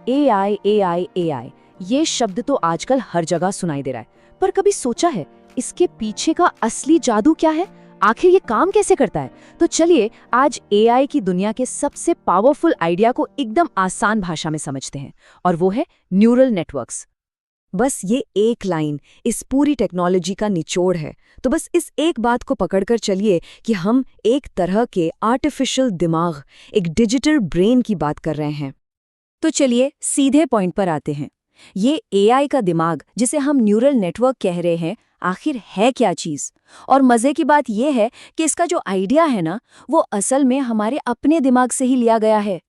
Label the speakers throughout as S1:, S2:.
S1: AI AI AI, ये शब्द तो आजकल हर जगह सुनाई दे रहा है, पर कभी सोचा है इसके पीछे का असली जादू क्या है? आखिर ये काम कैसे करता है? तो चलिए आज एआई की दुनिया के सबसे पावरफुल आइडिया को एकदम आसान भाषा में समझते हैं, और वो है न्यूरल नेटवर्क्स। बस ये एक लाइन इस पूरी टेक्नोलॉजी का निचोड़ है। तो बस इस एक बात को पकड़कर चलिए कि हम एक तरह के आर्टिफिशियल दिमाग, एक डिजिटल ब्रेन की बात कर रहे हैं। तो चलिए सीधे पॉइंट पर आते हैं। ये एआई का दिमाग, जिसे हम न्यूरल नेटवर्क कह रहे हैं, आखिर है क्या चीज़? और मज़े की बात यह है कि इसका जो आइडिया है ना, वो असल में हमारे अपने दिमाग से ही लिया गया है।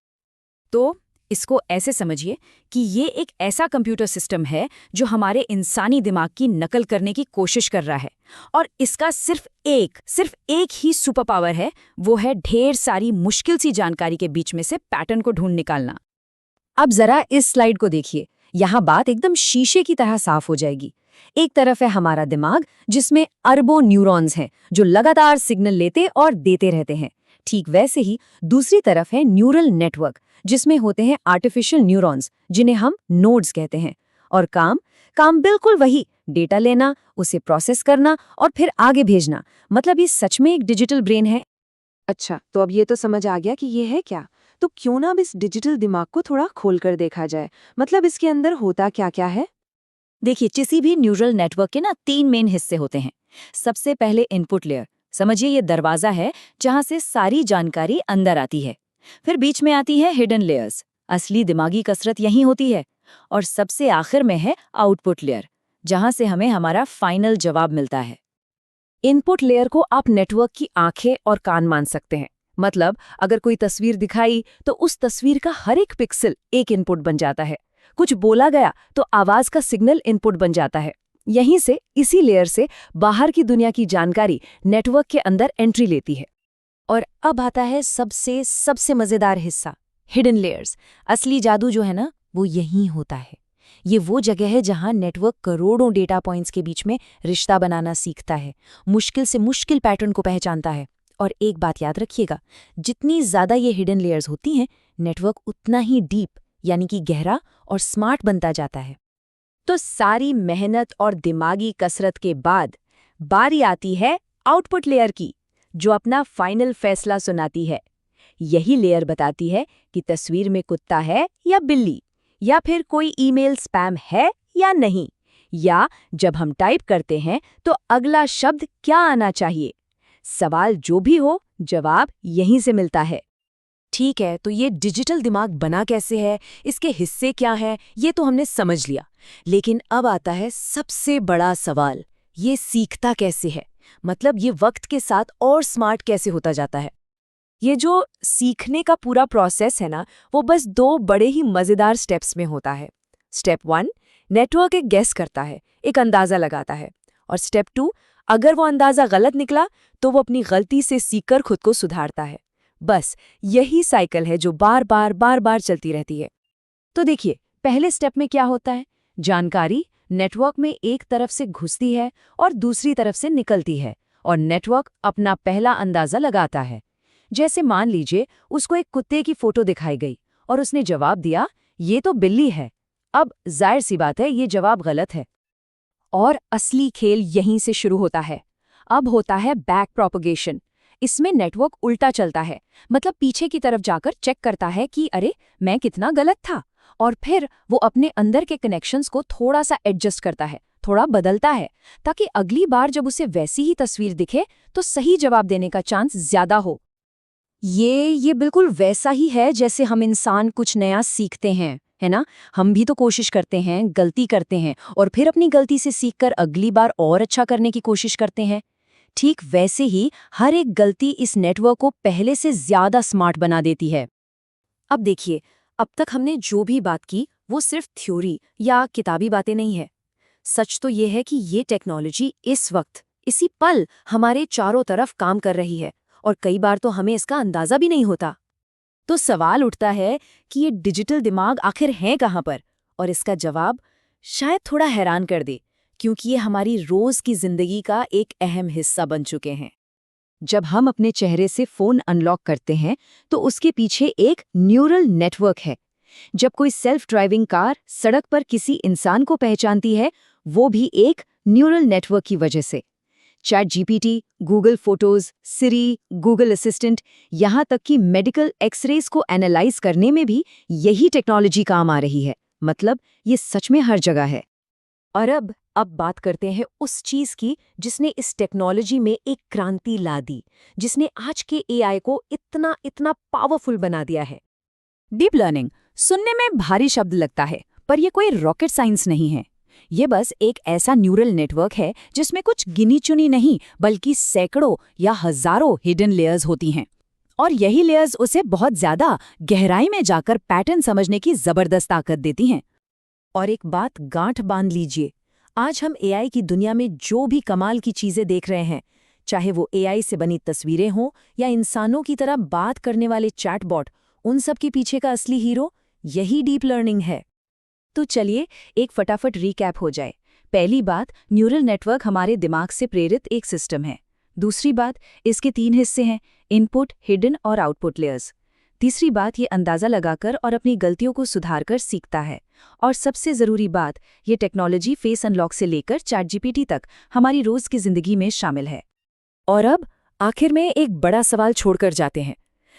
S1: तो इसको ऐसे समझिए कि ये एक ऐसा कंप्यूटर सिस्टम है जो हमारे इंसानी दिमाग की नकल करने की कोशिश कर रहा है, और इसका सिर्फ एक ही सुपर पावर है, वो है ढेर सारी मुश्किल सी जानकारी के बीच में से पैटर्न को ढूंढ निकालना। अब जरा इस स्लाइड को देखिए, यहाँ बात एकदम शीशे की तरह साफ हो जाएगी। एक तरफ है हमारा दिमाग, जिसमें अरबों न्यूरॉन्स हैं जो लगातार सिग्नल लेते और देते रहते हैं। ठीक वैसे ही दूसरी तरफ है न्यूरल नेटवर्क, जिसमें होते हैं आर्टिफिशियल न्यूरॉन्स, जिन्हें हम नोड्स कहते हैं। और काम बिल्कुल वही, डेटा लेना, उसे प्रोसेस करना और फिर आगे भेजना। मतलब ये सच में एक डिजिटल ब्रेन है।
S2: अच्छा, तो अब ये तो समझ आ गया कि ये है क्या। तो क्यों ना अब इस डिजिटल दिमाग को थोड़ा खोलकर देखा जाए। मतलब इसके अंदर होता क्या क्या है।
S1: देखिए, किसी भी न्यूरल नेटवर्क के ना 3 मेन हिस्से होते हैं। सबसे पहले इनपुट लेयर, समझिए ये दरवाजा है जहां से सारी जानकारी अंदर आती है। फिर बीच में आती है हिडन लेयर्स, असली दिमागी कसरत यहीं होती है। और सबसे आखिर में है आउटपुट लेयर, जहां से हमें हमारा फाइनल जवाब मिलता है। इनपुट लेयर को आप नेटवर्क की आंखें और कान मान सकते हैं। मतलब अगर कोई तस्वीर दिखाई तो उस तस्वीर का हर एक पिक्सल एक इनपुट बन जाता है। कुछ बोला गया तो आवाज का सिग्नल इनपुट बन जाता है। यहीं से, इसी लेयर से बाहर की दुनिया की जानकारी नेटवर्क के अंदर एंट्री लेती है। और अब आता है सबसे मजेदार हिस्सा, हिडन लेयर्स। असली जादू जो है ना, वो यहीं होता है। ये वो जगह है जहां नेटवर्क करोड़ों डेटा पॉइंट्स के बीच में रिश्ता बनाना सीखता है, मुश्किल से मुश्किल पैटर्न को पहचानता है। और एक बात याद रखिएगा, जितनी ज्यादा ये हिडन लेयर्स होती हैं, नेटवर्क उतना ही डीप, यानी कि गहरा और स्मार्ट बनता जाता है। तो सारी मेहनत और दिमागी कसरत के बाद बारी आती है आउटपुट लेयर की, जो अपना फाइनल फैसला सुनाती है। यही लेयर बताती है कि तस्वीर में कुत्ता है या बिल्ली, या फिर कोई ईमेल स्पैम है या नहीं, या जब हम टाइप करते हैं तो अगला शब्द क्या आना चाहिए। सवाल जो भी हो, जवाब यहीं से मिलता है। ठीक है, तो ये डिजिटल दिमाग बना कैसे है, इसके हिस्से क्या हैं, ये तो हमने समझ लिया। लेकिन अब आता है सबसे बड़ा सवाल, ये सीखता कैसे है? मतलब ये वक्त के साथ और स्मार्ट कैसे होता जाता है? ये जो सीखने का पूरा प्रोसेस है ना, वो बस 2 बड़े ही मज़ेदार स्टेप्स में होता है। स्टेप 1, नेटवर्क एक गेस करता है, एक अंदाज़ा लगाता है। और स्टेप 2, अगर वो अंदाज़ा गलत निकला तो वो अपनी गलती से सीखकर खुद को सुधारता है। बस यही साइकिल है जो बार बार चलती रहती है। तो देखिए, पहले स्टेप में क्या होता है? जानकारी नेटवर्क में एक तरफ से घुसती है और दूसरी तरफ से निकलती है, और नेटवर्क अपना पहला अंदाज़ा लगाता है। जैसे मान लीजिए उसको एक कुत्ते की फोटो दिखाई गई और उसने जवाब दिया, ये तो बिल्ली है। अब जाहिर सी बात है, ये जवाब गलत है। और असली खेल यहीं से शुरू होता है। अब होता है बैक प्रोपगेशन। इसमें नेटवर्क उल्टा चलता है, मतलब पीछे की तरफ जाकर चेक करता है कि अरे, मैं कितना गलत था। और फिर वो अपने अंदर के कनेक्शंस को थोड़ा सा एडजस्ट करता है, थोड़ा बदलता है, ताकि अगली बार जब उसे वैसी ही तस्वीर दिखे तो सही जवाब देने का चांस ज्यादा हो। ये बिल्कुल वैसा ही है जैसे हम इंसान कुछ नया सीखते हैं, है ना? हम भी तो कोशिश करते हैं, गलती करते हैं, और फिर अपनी गलती से सीखकर अगली बार और अच्छा करने की कोशिश करते हैं। ठीक वैसे ही हर एक गलती इस नेटवर्क को पहले से ज्यादा स्मार्ट बना देती है। अब देखिए, अब तक हमने जो भी बात की वो सिर्फ थ्योरी या किताबी बातें नहीं है। सच तो ये है कि ये टेक्नोलॉजी इस वक्त, इसी पल हमारे चारों तरफ काम कर रही है, और कई बार तो हमें इसका अंदाजा भी नहीं होता। तो सवाल उठता है कि ये डिजिटल दिमाग आखिर है कहाँ पर? और इसका जवाब शायद थोड़ा हैरान कर दे, क्योंकि ये हमारी रोज की जिंदगी का एक अहम हिस्सा बन चुके हैं। जब हम अपने चेहरे से फोन अनलॉक करते हैं तो उसके पीछे एक न्यूरल नेटवर्क है। जब कोई सेल्फ ड्राइविंग कार सड़क पर किसी इंसान को पहचानती है, वो भी एक न्यूरल नेटवर्क की वजह से। चैट जीपीटी, गूगल फोटोज, सिरी, गूगल असिस्टेंट, यहाँ तक कि मेडिकल एक्सरेज को एनालाइज करने में भी यही टेक्नोलॉजी काम आ रही है। मतलब ये सच में हर जगह है।
S3: और अब बात करते हैं उस चीज की जिसने इस टेक्नोलॉजी में एक क्रांति ला दी, जिसने आज के एआई को इतना इतना पावरफुल बना दिया है।
S1: डीप लर्निंग सुनने में भारी शब्द लगता है, पर यह कोई रॉकेट साइंस नहीं है। ये बस एक ऐसा न्यूरल नेटवर्क है जिसमें कुछ गिनी चुनी नहीं बल्कि सैकड़ों या हजारों हिडन लेयर्स होती हैं, और यही लेयर्स उसे बहुत ज्यादा गहराई में जाकर पैटर्न समझने की जबरदस्त ताकत देती हैं।
S3: और एक बात गांठ बांध लीजिए, आज हम एआई की दुनिया में जो भी कमाल की चीजें देख रहे हैं, चाहे वो एआई से बनी तस्वीरें हों या इंसानों की तरह बात करने वाले चैटबॉट, उन सब के पीछे का असली हीरो यही डीप लर्निंग है।
S1: तो चलिए एक फटाफट रिकैप हो जाए। पहली बात, न्यूरल नेटवर्क हमारे दिमाग से प्रेरित एक सिस्टम है। दूसरी बात, इसके 3 हिस्से हैं, इनपुट, हिडन और आउटपुट लेयर्स। तीसरी बात, ये अंदाज़ा लगाकर और अपनी गलतियों को सुधारकर सीखता है। और सबसे ज़रूरी बात, ये टेक्नोलॉजी फेस अनलॉक से लेकर चैट जीपीटी तक हमारी रोज़ की ज़िंदगी में शामिल है।
S3: और अब आखिर में एक बड़ा सवाल छोड़कर जाते हैं।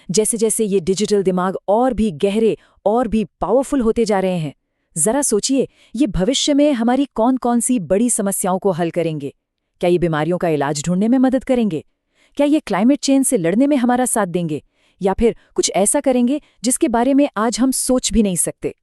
S3: जैसे जैसे ये डिजिटल दिमाग और भी गहरे और भी पावरफुल होते जा रहे हैं, जरा सोचिए, ये भविष्य में हमारी कौन कौन सी बड़ी समस्याओं को हल करेंगे? क्या ये बीमारियों का इलाज ढूंढने में मदद करेंगे? क्या ये क्लाइमेट चेंज से लड़ने में हमारा साथ देंगे? या फिर कुछ ऐसा करेंगे जिसके बारे में आज हम सोच भी नहीं सकते?